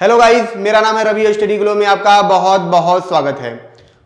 Hello guys, मेरा नाम है रवि। स्टडी ग्लो में आपका बहुत बहुत स्वागत है।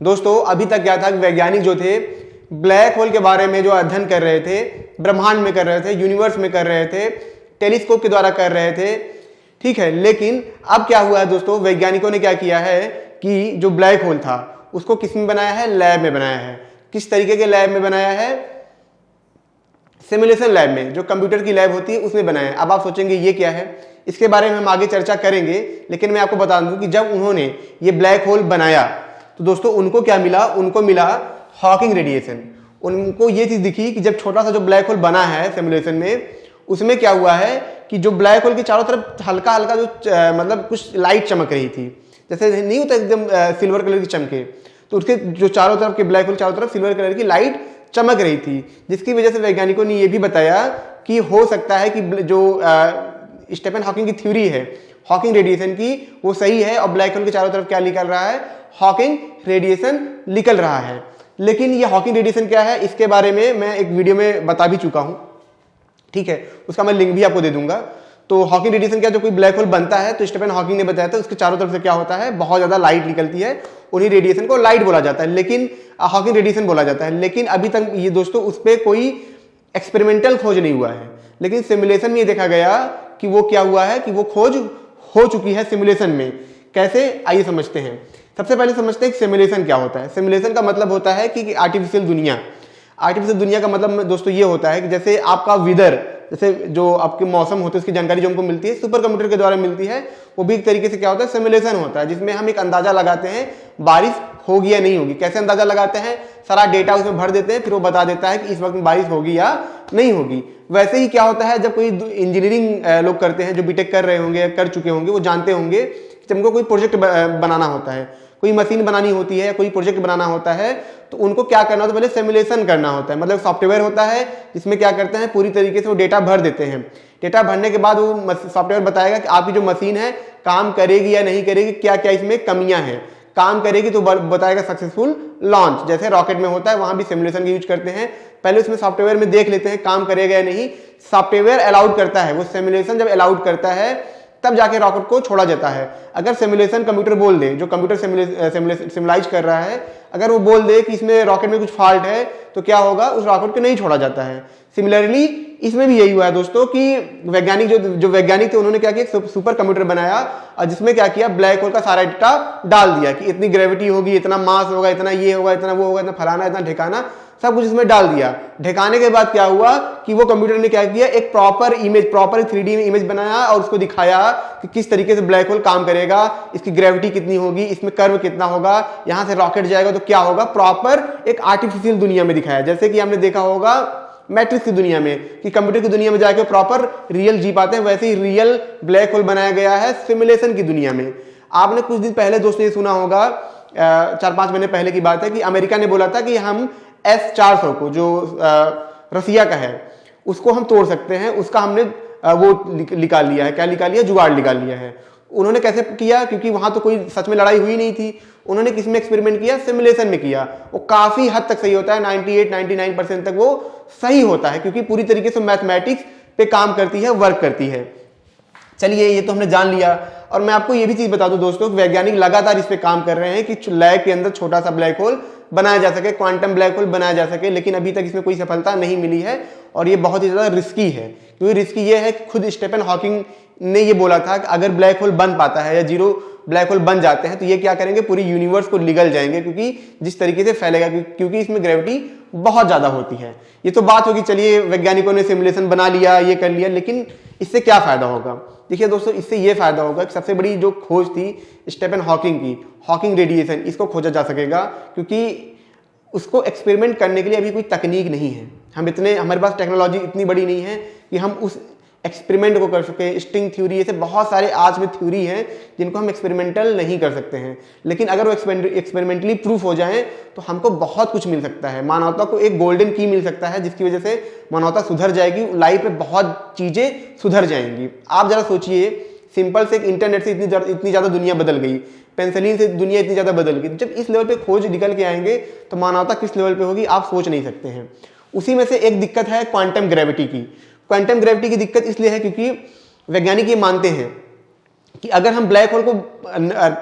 दोस्तों, अभी तक क्या था कि वैज्ञानिक जो थे ब्लैक होल के बारे में जो अध्ययन कर रहे थे, ब्रह्मांड में कर रहे थे, यूनिवर्स में कर रहे थे, टेलीस्कोप के द्वारा कर रहे थे, ठीक है। लेकिन अब क्या हुआ है दोस्तों, वैज्ञानिकों ने क्या किया है कि जो ब्लैक होल था उसको किस में बनाया है? लैब में बनाया है। किस तरीके के लैब में बनाया है? सिमुलेशन लैब में, जो कंप्यूटर की लैब होती है उसमें बनाया है। अब आप सोचेंगे ये क्या है, इसके बारे में हम आगे चर्चा करेंगे। लेकिन मैं आपको बता दूं कि जब उन्होंने ये ब्लैक होल बनाया तो दोस्तों उनको क्या मिला? उनको मिला हॉकिंग रेडिएशन। उनको ये चीज दिखी कि जब छोटा सा जो ब्लैक होल बना है सिमुलेशन में, उसमें क्या हुआ है कि जो ब्लैक होल के चारों तरफ हल्का हल्का जो मतलब कुछ लाइट चमक रही थी, जैसे नहीं होता एकदम सिल्वर कलर की चमके, तो उसके जो चारों तरफ के ब्लैक होल चारों तरफ सिल्वर कलर की लाइट चमक रही थी, जिसकी वजह से वैज्ञानिकों ने यह भी बताया कि हो सकता है कि जो स्टीफन हॉकिंग की थ्योरी है हॉकिंग रेडिएशन की, वो सही है और ब्लैक होल के चारों तरफ क्या निकल रहा है? हॉकिंग रेडिएशन निकल रहा है। लेकिन ये हॉकिंग रेडिएशन क्या है, इसके बारे में मैं एक वीडियो में बता भी चुका हूं, ठीक है। उसका मैं लिंक भी आपको दे दूंगा। तो हॉकिंग रेडिएशन क्या, जो कोई ब्लैक होल बनता है तो स्टीफन हॉकिंग ने बताया था उसके चारों तरफ से क्या होता है? बहुत ज्यादा लाइट निकलती है। उन्हीं रेडिएशन को लाइट बोला जाता है, लेकिन हॉकिंग रेडिएशन बोला जाता है। लेकिन अभी तक ये दोस्तों उस पर कोई एक्सपेरिमेंटल खोज नहीं हुआ है। लेकिन सिमुलेशन में ये देखा गया कि वो क्या हुआ है कि वो खोज हो चुकी है सिमुलेशन में। कैसे? आइए समझते हैं। सबसे पहले समझते हैं कि सिमुलेशन क्या होता है। सिमुलेशन का मतलब होता है कि आर्टिफिशियल दुनिया। आर्टिफिशियल दुनिया का मतलब दोस्तों ये होता है कि जैसे आपका वेदर, जैसे जो आपके मौसम होते हैं उसकी जानकारी जो हमको मिलती है सुपर कंप्यूटर के द्वारा मिलती है, वो भी एक तरीके से क्या होता है? सिमुलेशन होता है, जिसमें हम एक अंदाजा लगाते हैं बारिश होगी या नहीं होगी। कैसे अंदाजा लगाते हैं? सारा डेटा उसमें भर देते हैं, फिर वो बता देता है कि इस वक्त में बारिश होगी या नहीं होगी। वैसे ही क्या होता है, जब कोई इंजीनियरिंग लोग करते हैं, जो बीटेक कर रहे होंगे, कर चुके होंगे, वो जानते होंगे कि जब उनको कोई प्रोजेक्ट बनाना होता है, कोई मशीन बनानी होती है, कोई प्रोजेक्ट बनाना होता है, तो उनको क्या करना होता है? पहले सिमुलेशन करना होता है। मतलब सॉफ्टवेयर होता है जिसमें क्या करते हैं, पूरी तरीके से वो डेटा भर देते हैं। डेटा भरने के बाद वो सॉफ्टवेयर बताएगा कि आपकी जो मशीन है काम करेगी या नहीं करेगी, क्या क्या इसमें कमियां हैं। काम करेगी तो बताएगा सक्सेसफुल लॉन्च, जैसे रॉकेट में होता है, वहां भी सिमुलेशन का यूज करते हैं। पहले उसमें सॉफ्टवेयर में देख लेते हैं काम करेगा या नहीं। सॉफ्टवेयर अलाउड करता है, वो सिमुलेशन जब अलाउड करता है तब जाके रॉकेट को छोड़ा जाता है। अगर सिमुलेशन कंप्यूटर बोल दे, जो कंप्यूटर सिमुलाइज कर रहा है, अगर वो बोल दे कि इसमें रॉकेट में कुछ फॉल्ट है, तो क्या होगा? उस रॉकेट को नहीं छोड़ा जाता है। सिमिलरली इसमें भी यही हुआ है दोस्तों कि वैज्ञानिक जो वैज्ञानिक थे उन्होंने क्या किया, सुपर कंप्यूटर बनाया और जिसमें क्या किया, ब्लैक होल का सारा डेटा डाल दिया कि इतनी ग्रेविटी होगी, इतना मास होगा, इतना ये होगा, इतना वो होगा, इतना फलाना, इतना ठिकाना, सब कुछ इसमें डाल दिया। ढकाने के बाद क्या हुआ कि वो कंप्यूटर ने क्या किया, एक प्रॉपर इमेज, प्रॉपर 3D में इमेज बनाया और उसको दिखाया कि किस तरीके से ब्लैक होल काम करेगा, इसकी ग्रेविटी कितनी होगी, इसमें कर्व कितना होगा, यहां से रॉकेट जाएगा तो क्या होगा। प्रॉपर एक आर्टिफिशियल दुनिया में दिखाया, जैसे कि हमने देखा होगा मैट्रिक्स की दुनिया में कि कंप्यूटर की दुनिया में जाके प्रॉपर रियल जी पाते हैं, वैसे ही रियल ब्लैक होल बनाया गया है सिमुलेशन की दुनिया में। आपने कुछ दिन पहले दोस्तों ये सुना होगा, 4-5 महीने पहले की बात है, कि अमेरिका ने बोला था कि हम S-400 को, जो रसिया का है, उसको हम तोड़ सकते हैं। उसका हमने वो निकाल लिया है। क्या निकाल लिया? जुगाड़ निकाल लिया है। उन्होंने कैसे किया? क्योंकि वहां तो कोई सच में लड़ाई हुई नहीं थी। उन्होंने किस में एक्सपेरिमेंट किया? सिमुलेशन में किया। वो काफी हद तक सही होता है, 98-99% तक वो सही होता है, क्योंकि पूरी तरीके से मैथमेटिक्स पे काम करती है, वर्क करती है। चलिए, ये तो हमने जान लिया। और मैं आपको ये भी चीज बता दूं दोस्तों, वैज्ञानिक लगातार इस पे काम कर रहे हैं कि लैब के अंदर छोटा सा ब्लैक होल बनाया जा सके, क्वांटम ब्लैक होल बनाया जा सके। लेकिन अभी तक इसमें कोई सफलता नहीं मिली है और ये बहुत ही ज्यादा रिस्की है। क्योंकि रिस्की ये है कि खुद स्टीफन हॉकिंग ने ये बोला था कि अगर ब्लैक होल बन पाता है या जीरो ब्लैक होल बन जाते हैं तो ये क्या करेंगे, पूरी यूनिवर्स को निगल जाएंगे, क्योंकि जिस तरीके से फैलेगा, क्योंकि इसमें ग्रेविटी बहुत ज्यादा होती है। ये तो बात होगी, चलिए वैज्ञानिकों ने सिमुलेशन बना लिया, ये कर लिया, लेकिन इससे क्या फायदा होगा? देखिए दोस्तों, इससे ये फायदा होगा कि सबसे बड़ी जो खोज थी स्टीफन हॉकिंग की, हॉकिंग रेडिएशन, इसको खोजा जा सकेगा, क्योंकि उसको एक्सपेरिमेंट करने के लिए अभी कोई तकनीक नहीं है। हमारे पास टेक्नोलॉजी इतनी बड़ी नहीं है कि हम उस एक्सपेरिमेंट को कर सके। स्ट्रिंग थ्योरी, ऐसे बहुत सारे आज में थ्योरी हैं जिनको हम एक्सपेरिमेंटल नहीं कर सकते हैं। लेकिन अगर वो एक्सपेरिमेंटली प्रूफ हो जाएं तो हमको बहुत कुछ मिल सकता है। मानवता को एक गोल्डन की मिल सकता है, जिसकी वजह से मानवता सुधर जाएगी, लाइफ में बहुत चीजें सुधर जाएंगी। आप जरा सोचिए, सिंपल से इंटरनेट से इतनी ज्यादा दुनिया बदल गई, पेंसिलिन से दुनिया इतनी ज्यादा बदल गई। जब इस लेवल पे खोज निकल के आएंगे तो मानवता किस लेवल पे होगी आप सोच नहीं सकते हैं। उसी में से एक दिक्कत है क्वांटम ग्रेविटी की। क्वांटम ग्रेविटी की दिक्कत इसलिए है क्योंकि वैज्ञानिक ये मानते हैं कि अगर हम ब्लैक होल को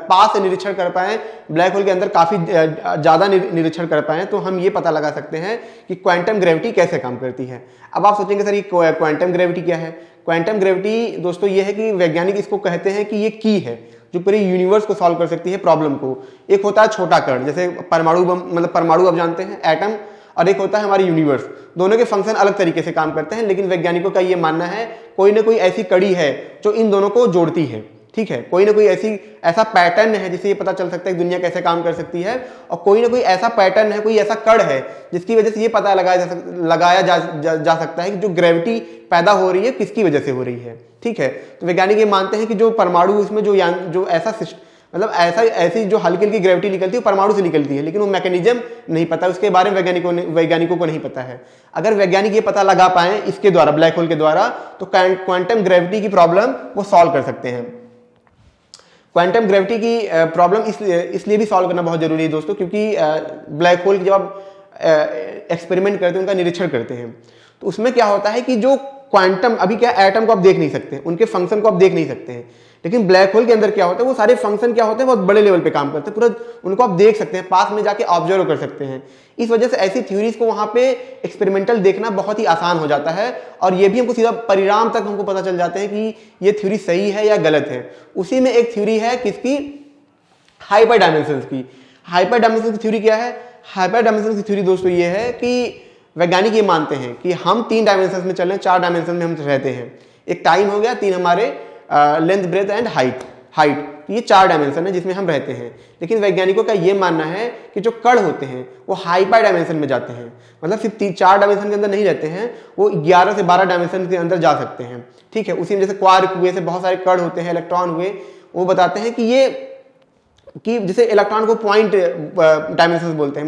पास से निरीक्षण कर पाएं, ब्लैक होल के अंदर काफ़ी ज़्यादा निरीक्षण कर पाएं, तो हम ये पता लगा सकते हैं कि क्वांटम ग्रेविटी कैसे काम करती है। अब आप सोचेंगे सर ये क्वांटम ग्रेविटी क्या है? क्वांटम ग्रेविटी दोस्तों ये है कि वैज्ञानिक इसको कहते हैं कि ये की है जो पूरे यूनिवर्स को सॉल्व कर सकती है प्रॉब्लम को। एक होता है छोटा कण, जैसे परमाणु बम, मतलब परमाणु आप जानते हैं, एटम, और एक होता है हमारी यूनिवर्स। दोनों के फंक्शन अलग तरीके से काम करते हैं, लेकिन वैज्ञानिकों का ये मानना है कोई ना कोई ऐसी कड़ी है जो इन दोनों को जोड़ती है। ठीक है, कोई ना कोई ऐसा पैटर्न है जिससे ये पता चल सकता है कि दुनिया कैसे काम कर सकती है, और कोई ना कोई ऐसा पैटर्न है, कोई ऐसा कण है जिसकी वजह से ये पता लगाया जा सकता है कि जो ग्रेविटी पैदा हो रही है किसकी वजह से हो रही है। ठीक है, तो वैज्ञानिक ये मानते हैं कि जो परमाणु, उसमें जो ऐसा मतलब ऐसी जो हल्की हल्की ग्रेविटी निकलती है परमाणु से निकलती है, लेकिन वो मैकेनिज्म नहीं पता, उसके बारे में वैज्ञानिकों को नहीं पता है। अगर वैज्ञानिक ये पता लगा पाए इसके द्वारा, ब्लैक होल के द्वारा, तो क्वांटम ग्रेविटी की प्रॉब्लम वो सॉल्व कर सकते हैं। क्वांटम ग्रेविटी की प्रॉब्लम इसलिए भी सॉल्व करना बहुत जरूरी है दोस्तों, क्योंकि ब्लैक होल की जब आप एक्सपेरिमेंट करते हैं, उनका निरीक्षण करते हैं, तो उसमें क्या होता है कि जो क्वांटम, अभी क्या एटम को आप देख नहीं सकते, उनके फंक्शन को आप देख नहीं सकते हैं, लेकिन ब्लैक होल के अंदर क्या होता है, वो सारे फंक्शन क्या होते हैं, बहुत बड़े लेवल पे काम करते हैं, पूरा उनको आप देख सकते हैं, पास में जाके ऑब्जर्व कर सकते हैं। इस वजह से ऐसी थ्योरीज को वहां पे एक्सपेरिमेंटल देखना बहुत ही आसान हो जाता है, और ये भी हमको सीधा परिणाम तक हमको पता चल जाते हैं कि ये थ्योरी सही है या गलत है। उसी में एक थ्योरी है किसकी, हाइपर डायमेंशंस की। हाइपर डायमेंशन की थ्योरी क्या है? हाइपर डायमेंशन की थ्योरी दोस्तों ये है कि वैज्ञानिक ये मानते हैं कि हम 3 डायमेंशन में चल रहे हैं, 4 डायमेंशन में हम रहते हैं। एक टाइम हो गया, 3 हमारे लेंथ, ब्रेथ एंड हाइट, ये 4 डायमेंशन है जिसमें हम रहते हैं। लेकिन वैज्ञानिकों का ये मानना है कि जो कण होते हैं वो हाइपर डायमेंशन में जाते हैं, मतलब सिर्फ 4 डायमेंशन के अंदर नहीं रहते हैं, वो 11 से 12 डायमेंशन के अंदर जा सकते हैं। ठीक है, उसी में जैसे क्वार्क हुए, से बहुत सारे कण होते हैं, इलेक्ट्रॉन हुए, वो बताते हैं कि जैसे इलेक्ट्रॉन को पॉइंट डायमेंशन बोलते हैं,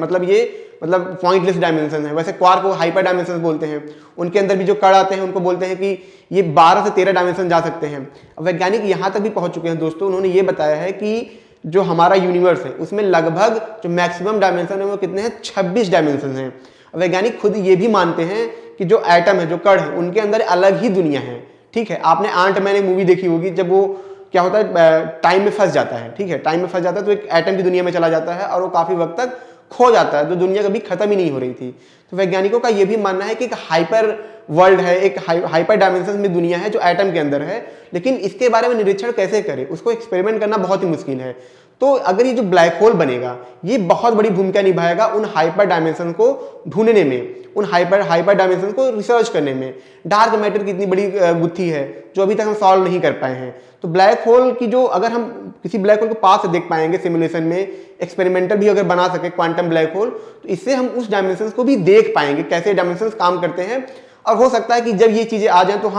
मतलब पॉइंटलेस डायमेंशन है, वैसे क्वार्क को हाइपर डायमेंशन बोलते हैं। उनके अंदर भी जो कण आते हैं उनको बोलते हैं कि ये 12 से 13 डायमेंशन जा सकते हैं। वैज्ञानिक यहाँ तक भी पहुंच चुके हैं दोस्तों, उन्होंने ये बताया है कि जो हमारा यूनिवर्स है उसमें लगभग जो मैक्सिमम डायमेंशन है वो कितने हैं, 26 डायमेंशन हैं। वैज्ञानिक खुद ये भी मानते हैं कि जो एटम है, जो कण है, उनके अंदर अलग ही दुनिया है। ठीक है, आपने आंट मैन मूवी देखी होगी, जब वो क्या होता है, टाइम में फंस जाता है। ठीक है, टाइम में फंस जाता है तो एक एटम की दुनिया में चला जाता है और वो काफी वक्त तक खो जाता है, जो दुनिया कभी खत्म ही नहीं हो रही थी। तो वैज्ञानिकों का यह भी मानना है कि एक हाइपर वर्ल्ड है, एक हाइपर डायमेंशन में दुनिया है जो एटम के अंदर है, लेकिन इसके बारे में निरीक्षण कैसे करें, उसको एक्सपेरिमेंट करना बहुत ही मुश्किल है। तो अगर ये जो ब्लैक होल बनेगा, ये बहुत बड़ी भूमिका निभाएगा उन हाइपर डायमेंशन को ढूंढने में, उन हाइपर डायमेंशन को रिसर्च करने में। डार्क मैटर की इतनी बड़ी गुत्थी है जो अभी तक हम सॉल्व नहीं कर पाए हैं। तो ब्लैक होल की जो, अगर हम किसी ब्लैक होल को पास से देख पाएंगे सिमुलेशन में, एक्सपेरिमेंटल भी अगर बना सके क्वांटम ब्लैक होल, तो इससे हम उस डायमेंशन को भी देख पाएंगे कैसे डायमेंशन काम करते हैं। और हो सकता है कि जब ये चीजें आ जाएं तो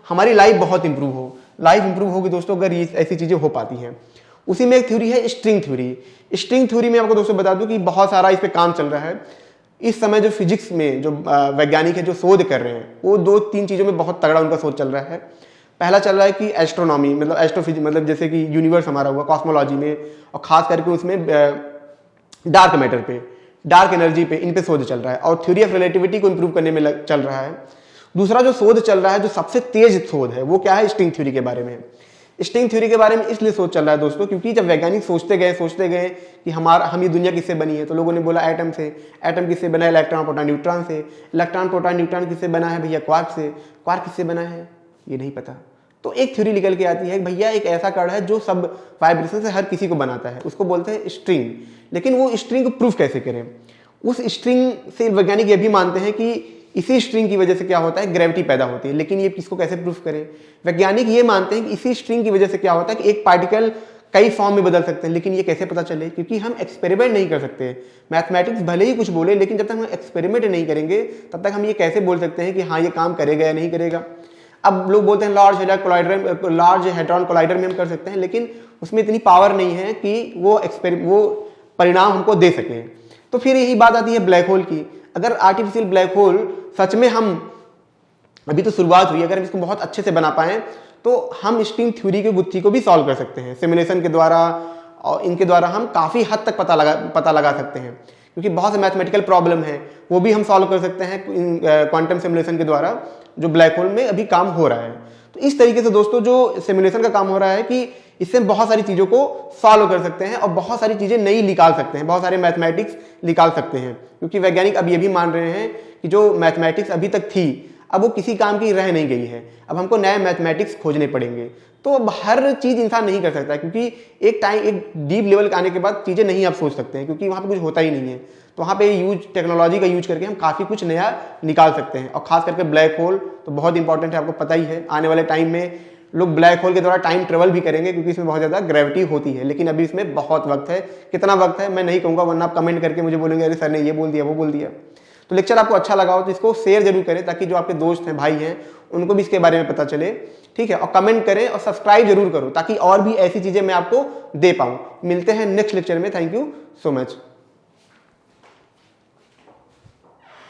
हमारी लाइफ बहुत इंप्रूव हो। लाइफ इंप्रूव होगी दोस्तों अगर ये ऐसी चीजें हो पाती हैं। उसी में एक थ्योरी है स्ट्रिंग थ्योरी। स्ट्रिंग थ्योरी में आपको दोस्तों बता दूं कि बहुत सारा इस पे काम चल रहा है इस समय। जो फिजिक्स में जो वैज्ञानिक है जो शोध कर रहे हैं, वो 2-3 चीजों में बहुत तगड़ा उनका शोध चल रहा है। पहला चल रहा है कि एस्ट्रोनॉमी, मतलब एस्ट्रोफिजिक्स, मतलब जैसे कि यूनिवर्स हमारा हुआ, कॉस्मोलॉजी में, और खास करके उसमें डार्क मैटर पे, डार्क एनर्जी पे, इन पे शोध चल रहा है, और थ्योरी ऑफ रिलेटिविटी को इंप्रूव करने में चल रहा है। दूसरा जो शोध चल रहा है, जो सबसे तेज शोध है, वो क्या है, स्ट्रिंग थ्योरी के बारे में। स्ट्रिंग थ्योरी के बारे में इसलिए सोच चल रहा है दोस्तों क्योंकि जब वैज्ञानिक सोचते गए कि हम ये दुनिया किससे बनी है, तो लोगों ने बोला एटम से। एटम किससे बना है, इलेक्ट्रॉन प्रोटॉन न्यूट्रॉन से। इलेक्ट्रॉन प्रोटॉन न्यूट्रॉन किससे बना है भैया, क्वार्क से। क्वार्क किससे बना है ये नहीं पता। तो एक थ्योरी निकल के आती है भैया एक ऐसा कण है जो सब वाइब्रेशन से हर किसी को बनाता है, उसको बोलते हैं स्ट्रिंग। लेकिन वो स्ट्रिंग को प्रूफ कैसे करें? उस स्ट्रिंग से वैज्ञानिक ये भी मानते हैं कि इसी स्ट्रिंग की वजह से क्या होता है, ग्रेविटी पैदा होती है। लेकिन ये किसको कैसे प्रूफ करें? वैज्ञानिक ये मानते हैं कि इसी स्ट्रिंग की वजह से क्या होता है कि एक पार्टिकल कई फॉर्म में बदल सकते हैं। लेकिन ये कैसे पता चले? क्योंकि हम एक्सपेरिमेंट नहीं कर सकते। मैथमेटिक्स भले ही कुछ बोले, लेकिन जब तक हम एक्सपेरिमेंट नहीं करेंगे तब तक हम ये कैसे बोल सकते हैं कि हाँ ये काम करेगा या नहीं करेगा। अब लोग बोलते हैं लार्ज हैड्रॉन कोलाइडर में हम कर सकते हैं, लेकिन उसमें इतनी पावर नहीं है कि वो परिणाम हमको दे सके। तो फिर यही बात आती है ब्लैक होल की। अगर आर्टिफिशियल ब्लैक होल सच में हम, अभी तो शुरुआत हुई, अगर हम इसको बहुत अच्छे से बना पाएं तो हम स्ट्रिंग थ्योरी की गुत्थी को भी सॉल्व कर सकते हैं सिमुलेशन के द्वारा, और इनके द्वारा हम काफ़ी हद तक पता लगा सकते हैं। क्योंकि बहुत से मैथमेटिकल प्रॉब्लम है वो भी हम सॉल्व कर सकते हैं क्वांटम सिमुलेशन के द्वारा, जो ब्लैक होल में अभी काम हो रहा है। तो इस तरीके से दोस्तों जो सिमुलेशन का काम हो रहा है कि इससे हम बहुत सारी चीज़ों को सॉल्व कर सकते हैं और बहुत सारी चीज़ें नई निकाल सकते हैं, बहुत सारे मैथमेटिक्स निकाल सकते हैं। क्योंकि वैज्ञानिक अब ये भी मान रहे हैं कि जो मैथमेटिक्स अभी तक थी अब वो किसी काम की रह नहीं गई है, अब हमको नए मैथमेटिक्स खोजने पड़ेंगे। तो अब हर चीज़ इंसान नहीं कर सकता, क्योंकि एक डीप लेवल के आने के बाद चीज़ें नहीं आप सोच सकते हैं, क्योंकि वहाँ पे कुछ होता ही नहीं है। तो वहाँ पे टेक्नोलॉजी का यूज करके हम काफ़ी कुछ नया निकाल सकते हैं। और खास करके ब्लैक होल तो बहुत इंपॉर्टेंट है, आपको पता ही है। आने वाले टाइम में लोग ब्लैक होल के द्वारा टाइम ट्रेवल भी करेंगे, क्योंकि इसमें बहुत ज़्यादा ग्रेविटी होती है। लेकिन अभी इसमें बहुत वक्त है। कितना वक्त है मैं नहीं कहूँगा, वरना आप कमेंट करके मुझे बोलेंगे अरे सर ने ये बोल दिया वो बोल दिया। तो लेक्चर आपको अच्छा लगा हो तो इसको शेयर जरूर करें, ताकि जो आपके दोस्त हैं, भाई हैं, उनको भी इसके बारे में पता चले। ठीक है, और कमेंट करें और सब्सक्राइब जरूर करो, ताकि और भी ऐसी चीज़ें मैं आपको दे पाऊँ। मिलते हैं नेक्स्ट लेक्चर में। Thank you so much.